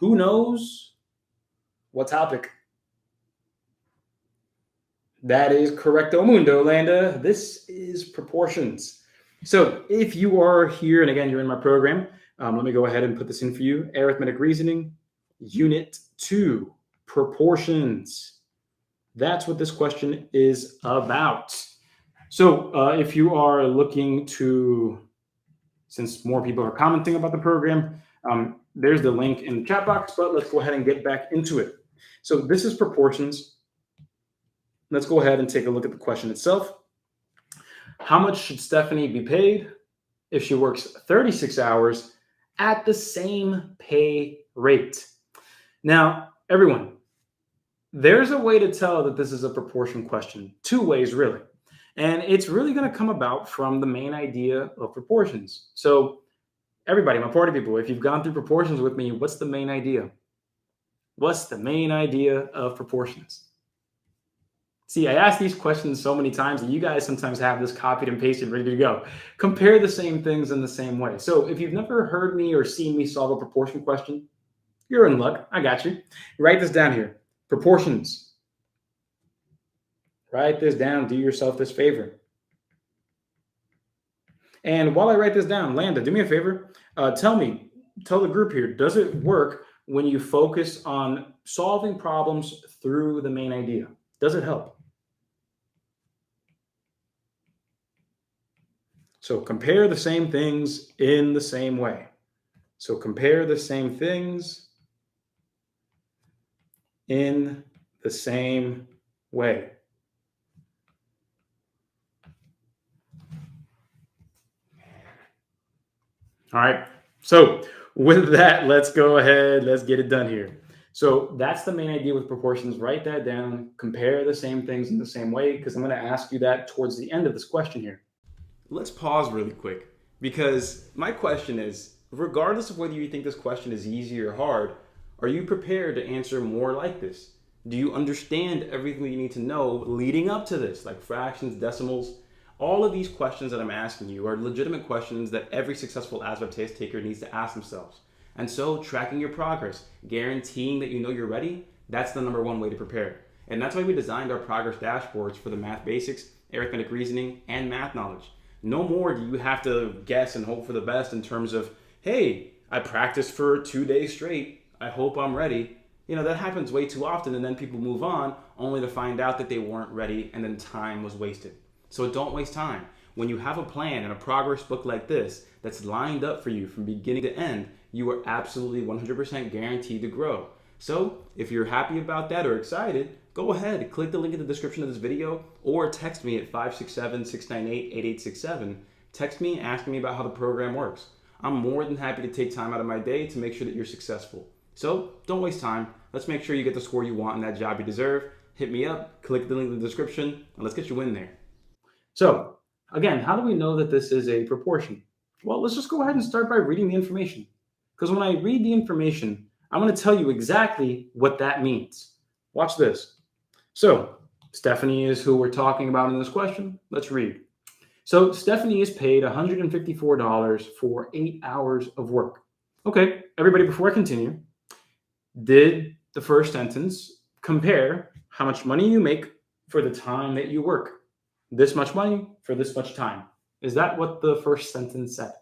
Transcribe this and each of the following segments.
Who knows what topic? That is correcto mundo, Landa. This is proportions. So if you are here, and again, you're in my program, let me go ahead and put this in for you. Arithmetic Reasoning, Unit 2, Proportions. That's what this question is about. So if you are looking to, since more people are commenting about the program, there's the link in the chat box, but let's go ahead and get back into it. So this is proportions. Let's go ahead and take a look at the question itself. How much should Stephanie be paid if she works 36 hours at the same pay rate? Now, everyone, there's a way to tell that this is a proportion question. Two ways, really. And it's really going to come about from the main idea of proportions. So everybody, my party people, if you've gone through proportions with me, what's the main idea? What's the main idea of proportions? See, I ask these questions so many times that you guys sometimes have this copied and pasted ready to go. Compare the same things in the same way. So if you've never heard me or seen me solve a proportion question, you're in luck. I got you. Write this down here. Proportions. Write this down. Do yourself this favor. And while I write this down, Landa, do me a favor. Tell the group here, does it work when you focus on solving problems through the main idea? Does it help? So compare the same things in the same way. So compare the same things in the same way. All right. So with that, let's go ahead. Let's get it done here. So that's the main idea with proportions. Write that down. Compare the same things in the same way, because I'm going to ask you that towards the end of this question here. Let's pause really quick, because my question is, regardless of whether you think this question is easy or hard, are you prepared to answer more like this? Do you understand everything you need to know leading up to this, like fractions, decimals? All of these questions that I'm asking you are legitimate questions that every successful ASVAB test taker needs to ask themselves. And so tracking your progress, guaranteeing that you know you're ready, that's the number one way to prepare. And that's why we designed our progress dashboards for the math basics, arithmetic reasoning, and math knowledge. No more do you have to guess and hope for the best in terms of, hey, I practiced for 2 days straight, I hope I'm ready. You know, that happens way too often, and then people move on only to find out that they weren't ready and then time was wasted. So don't waste time. When you have a plan and a progress book like this that's lined up for you from beginning to end, you are absolutely 100% guaranteed to grow. So if you're happy about that or excited, go ahead, click the link in the description of this video or text me at 567-698-8867. Text me asking me about how the program works. I'm more than happy to take time out of my day to make sure that you're successful. So don't waste time. Let's make sure you get the score you want in that job you deserve. Hit me up, click the link in the description, and let's get you in there. So again, how do we know that this is a proportion? Well, let's just go ahead and start by reading the information. Because when I read the information, I'm going to tell you exactly what that means. Watch this. So Stephanie is who we're talking about in this question. Let's read. So Stephanie is paid $154 for 8 hours of work. Okay, everybody, before I continue, did the first sentence compare how much money you make for the time that you work? This much money for this much time. Is that what the first sentence said?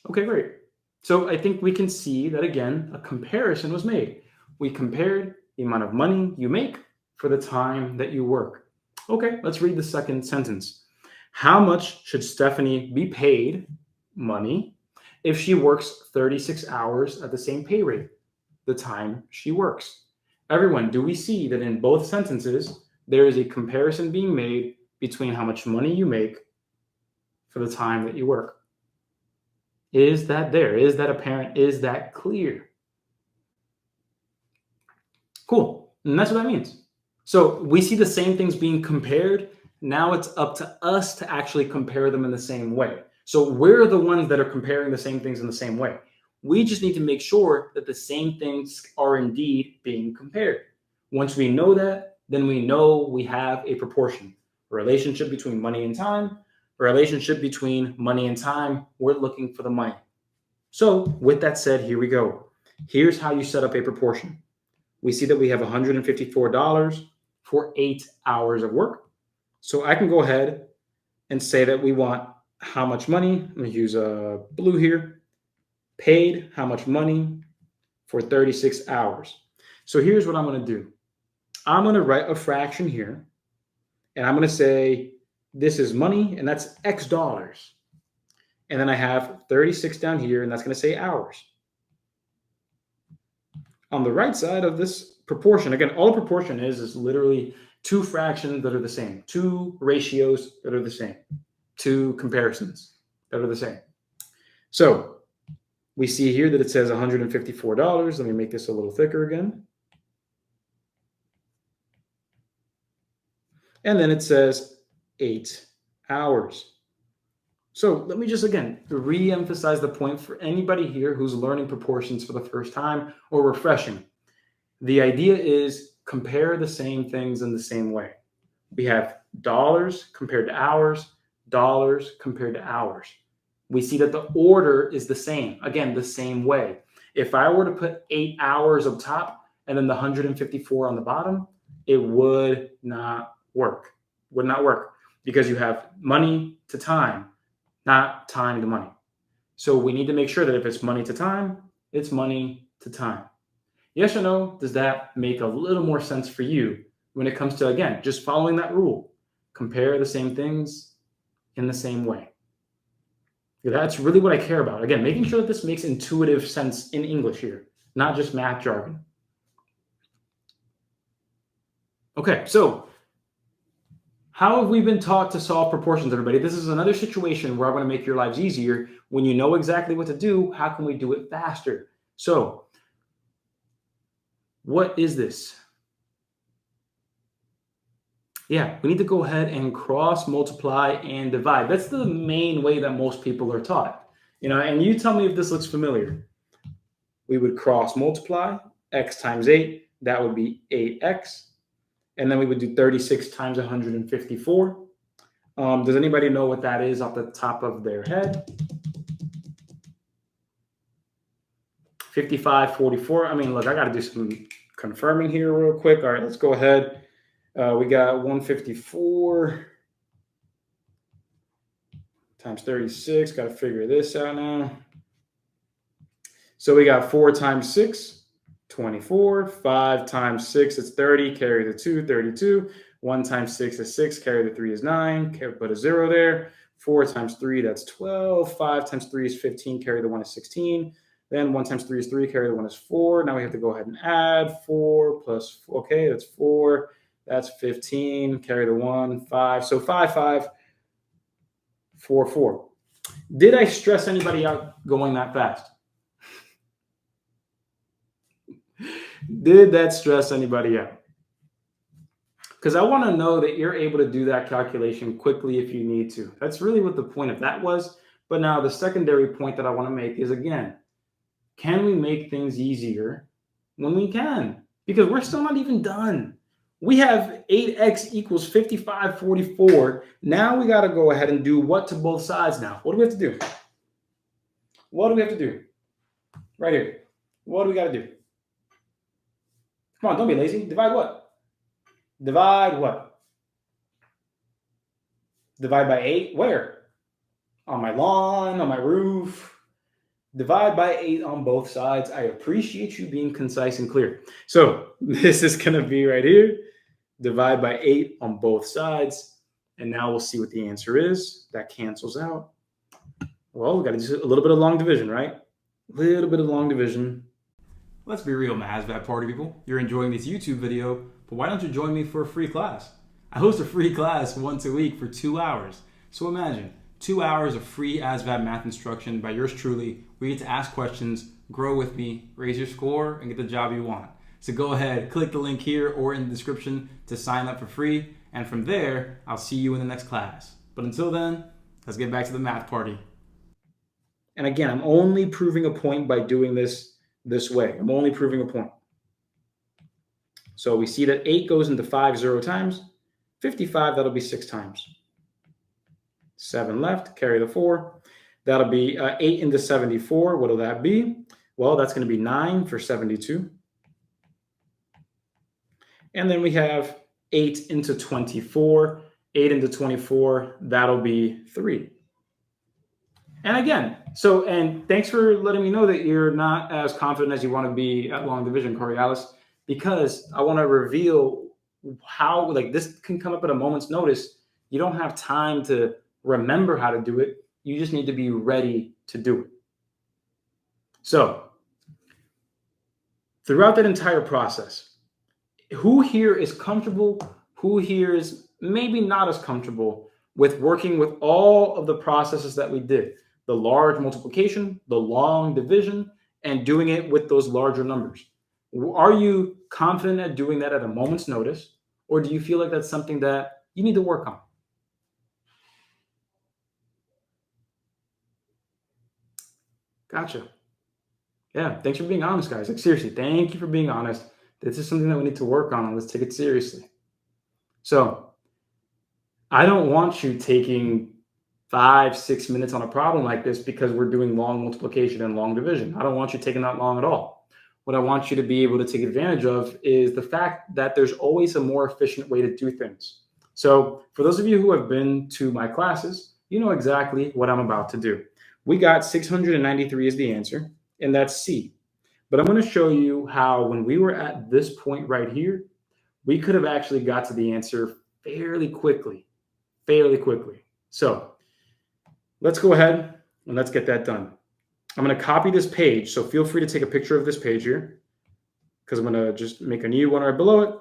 Okay, great. So I think we can see that, again, a comparison was made. We compared the amount of money you make for the time that you work. Okay, let's read the second sentence. How much should Stephanie be paid money if she works 36 hours at the same pay rate, the time she works? Everyone, do we see that in both sentences, there is a comparison being made between how much money you make for the time that you work? Is that there? Is that apparent? Is that clear? Cool. And that's what that means. So we see the same things being compared. Now it's up to us to actually compare them in the same way. So we're the ones that are comparing the same things in the same way. We just need to make sure that the same things are indeed being compared. Once we know that, then we know we have a proportion, a relationship between money and time, a relationship between money and time. We're looking for the money. So with that said, here we go. Here's how you set up a proportion. We see that we have $154 for 8 hours of work. So I can go ahead and say that we want how much money. I'm going to use blue here. Paid how much money for 36 hours. So here's what I'm going to do. I'm going to write a fraction here, and I'm going to say this is money, and that's X dollars. And then I have 36 down here, and that's going to say hours. On the right side of this proportion, again, all a proportion is literally two fractions that are the same, two ratios that are the same, two comparisons that are the same. So we see here that it says $154. Let me make this a little thicker again. And then it says 8 hours. So let me just, again, re-emphasize the point for anybody here who's learning proportions for the first time or refreshing. The idea is compare the same things in the same way. We have dollars compared to hours, dollars compared to hours. We see that the order is the same. Again, the same way. If I were to put 8 hours up top and then the 154 on the bottom, it would not work. Would not work because you have money to time, not time to money. So we need to make sure that if it's money to time, it's money to time. Yes or no? Does that make a little more sense for you when it comes to, again, just following that rule? Compare the same things in the same way. That's really what I care about. Again, making sure that this makes intuitive sense in English here, not just math jargon. Okay, so how have we been taught to solve proportions, everybody? This is another situation where I want to make your lives easier. When you know exactly what to do, how can we do it faster? So what is this? Yeah, we need to go ahead and cross multiply and divide. That's the main way that most people are taught. And you tell me if this looks familiar. We would cross multiply, x times 8, that would be 8x. And then we would do 36 times 154. Does anybody know what that is off the top of their head? 55, 44. I mean, look, I got to do some confirming here real quick. All right, let's go ahead. We got 154 times 36. Got to figure this out now. So we got 4 times 6, 24. 5 times 6 is 30. Carry the 2, 32. 1 times 6 is 6. Carry the 3 is 9. Put a 0 there. 4 times 3, that's 12. 5 times 3 is 15. Carry the 1 is 16. Then 1 times 3 is 3. Carry the 1 is 4. Now we have to go ahead and add 4 plus, okay, that's 4. That's 15. Carry the 1, 5. So 5, 5, 4, 4. Did I stress anybody out going that fast? Did that stress anybody out? Because I want to know that you're able to do that calculation quickly if you need to. That's really what the point of that was. But now the secondary point that I want to make is, again, can we make things easier when we can? Because we're still not even done. We have 8x equals 55, 44. Now we got to go ahead and do what to both sides now? What do we have to do? What do we have to do? Right here. What do we got to do? Come on, don't be lazy. Divide what? Divide what? Divide by 8? Where? On my lawn, on my roof. Divide by 8 on both sides. I appreciate you being concise and clear. So this is going to be right here. Divide by 8 on both sides. And now we'll see what the answer is. That cancels out. Well, we got to do a little bit of long division, right? A little bit of long division. Let's be real, my ASVAB party people. You're enjoying this YouTube video, but why don't you join me for a free class? I host a free class once a week for 2 hours. So imagine 2 hours of free ASVAB math instruction by yours truly. We get to ask questions, grow with me, raise your score, and get the job you want. So go ahead, click the link here or in the description to sign up for free. And from there, I'll see you in the next class. But until then, let's get back to the math party. And again, I'm only proving a point by doing this way. I'm only proving a point. So we see that 8 goes into 5 0 times. 55, that'll be 6 times. 7 left, carry the 4. That'll be 8 into 74. What'll that be? Well, that's going to be 9 for 72. And then we have 8 into 24. 8 into 24, that'll be 3. And again, and thanks for letting me know that you're not as confident as you want to be at long division, Coriolis, because I want to reveal how, like, this can come up at a moment's notice. You don't have time to remember how to do it. You just need to be ready to do it. So throughout that entire process, who here is comfortable? Who here is maybe not as comfortable with working with all of the processes that we did? The large multiplication, the long division, and doing it with those larger numbers. Are you confident at doing that at a moment's notice? Or do you feel like that's something that you need to work on? Gotcha. Yeah, thanks for being honest, guys. Like, seriously, thank you for being honest. This is something that we need to work on, and let's take it seriously. So I don't want you taking 5-6 minutes on a problem like this because we're doing long multiplication and long division. I don't want you taking that long at all. What I want you to be able to take advantage of is the fact that there's always a more efficient way to do things. So for those of you who have been to my classes, you know exactly what I'm about to do. We got 693 as the answer, and that's C. But I'm going to show you how when we were at this point right here, we could have actually got to the answer fairly quickly. So let's go ahead and let's get that done. I'm going to copy this page, so feel free to take a picture of this page here because I'm going to just make a new one right below it.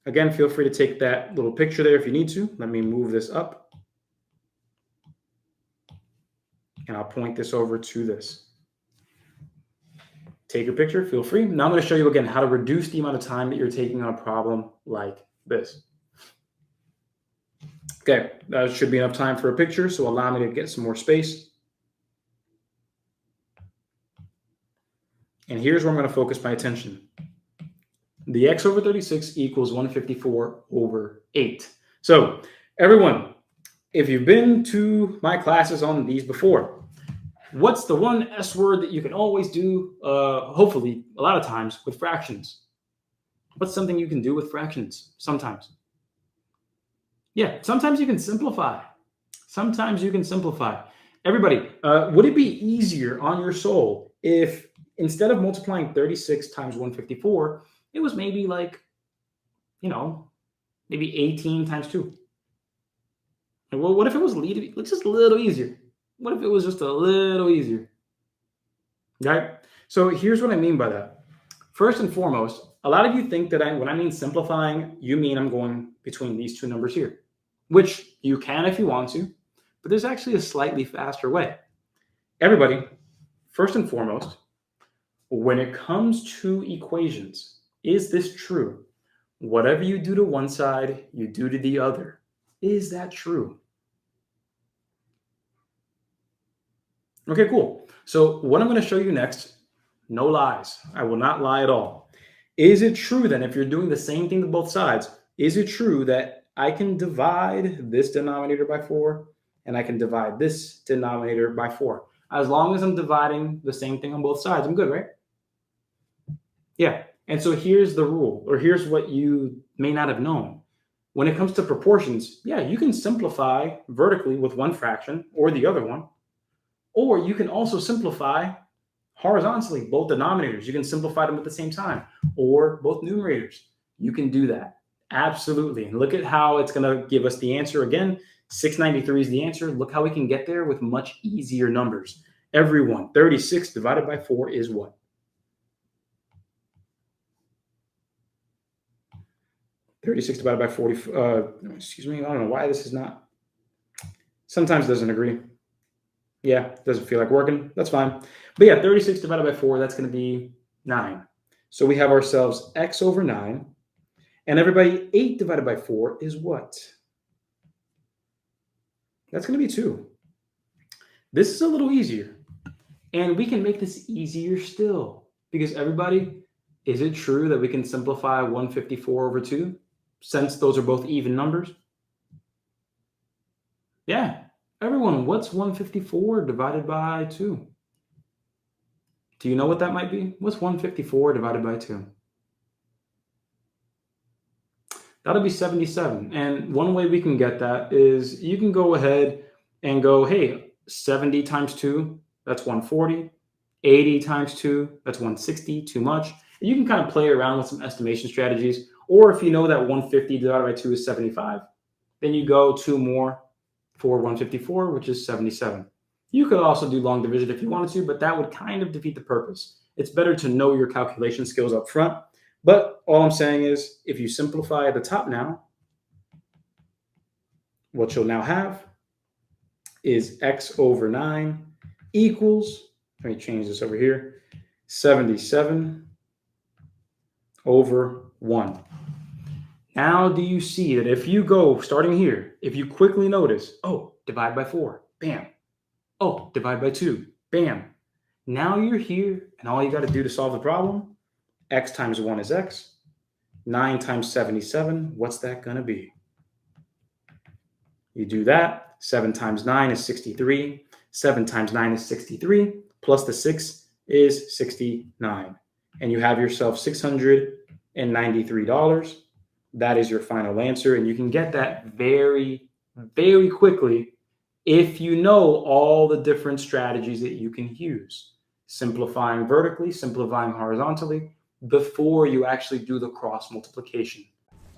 Again, feel free to take that little picture there if you need to. Let me move this up. And I'll point this over to this. Take a picture, feel free. Now I'm going to show you again how to reduce the amount of time that you're taking on a problem like this. Okay, that should be enough time for a picture, so allow me to get some more space. And here's where I'm going to focus my attention. The x over 36 equals 154 over 8. So everyone, if you've been to my classes on these before, what's the one S word that you can always do, hopefully, a lot of times with fractions? What's something you can do with fractions sometimes? Yeah, sometimes you can simplify. Sometimes you can simplify. Everybody, would it be easier on your soul if instead of multiplying 36 times 154, it was maybe like, maybe 18 times 2? Well, what if it was just a little easier? What if it was just a little easier? Okay, so here's what I mean by that. First and foremost, a lot of you think that when I mean simplifying, you mean I'm going between these two numbers here, which you can if you want to, but there's actually a slightly faster way. Everybody, first and foremost, when it comes to equations, is this true? Whatever you do to one side, you do to the other. Is that true? Okay, cool. So what I'm going to show you next, no lies. I will not lie at all. Is it true then, if you're doing the same thing to both sides, is it true that I can divide this denominator by 4 and I can divide this denominator by 4? As long as I'm dividing the same thing on both sides, I'm good, right? Yeah. And so here's the rule, or here's what you may not have known. When it comes to proportions, yeah, you can simplify vertically with one fraction or the other one. Or you can also simplify horizontally, both denominators. You can simplify them at the same time, or both numerators. You can do that. Absolutely. And look at how it's going to give us the answer again. 693 is the answer. Look how we can get there with much easier numbers. Everyone, 36 divided by 4 is what? (36 divided by 40. Excuse me. I don't know why this is not. Sometimes it doesn't agree. Yeah, doesn't feel like working. That's fine. But yeah, 36 divided by 4, that's going to be 9. So we have ourselves x over 9. And everybody, 8 divided by 4 is what? That's going to be 2. This is a little easier. And we can make this easier still. Because everybody, is it true that we can simplify 154 over 2? Since those are both even numbers? Yeah. Everyone, what's 154 divided by 2? Do you know what that might be? What's 154 divided by 2? That'll be 77. And one way we can get that is you can go ahead and go, hey, 70 times 2, that's 140. 80 times 2, that's 160, too much. And you can kind of play around with some estimation strategies. Or if you know that 150 divided by 2 is 75, then you go 2 more for 154, which is 77. You could also do long division if you wanted to, but that would kind of defeat the purpose. It's better to know your calculation skills up front. But all I'm saying is, if you simplify at the top now, what you'll now have is x over 9 equals, let me change this over here, 77 over 1. Now do you see that if you go, starting here, if you quickly notice, oh, divide by 4, bam. Oh, divide by 2, bam. Now you're here, and all you got to do to solve the problem, x times 1 is x. 9 times 77, what's that going to be? You do that. 7 times 9 is 63. 7 times 9 is 63. Plus the 6 is 69. And you have yourself $693. That is your final answer. And you can get that very, very quickly if you know all the different strategies that you can use. Simplifying vertically, simplifying horizontally, before you actually do the cross multiplication.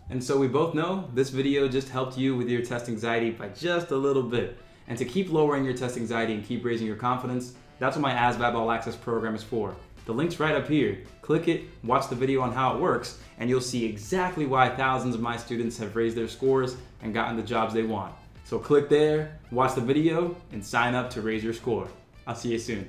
And so we both know this video just helped you with your test anxiety by just a little bit. And to keep lowering your test anxiety and keep raising your confidence, that's what my ASVAB All-Access program is for. The link's right up here. Click it, watch the video on how it works, and you'll see exactly why thousands of my students have raised their scores and gotten the jobs they want. So click there, watch the video, and sign up to raise your score. I'll see you soon.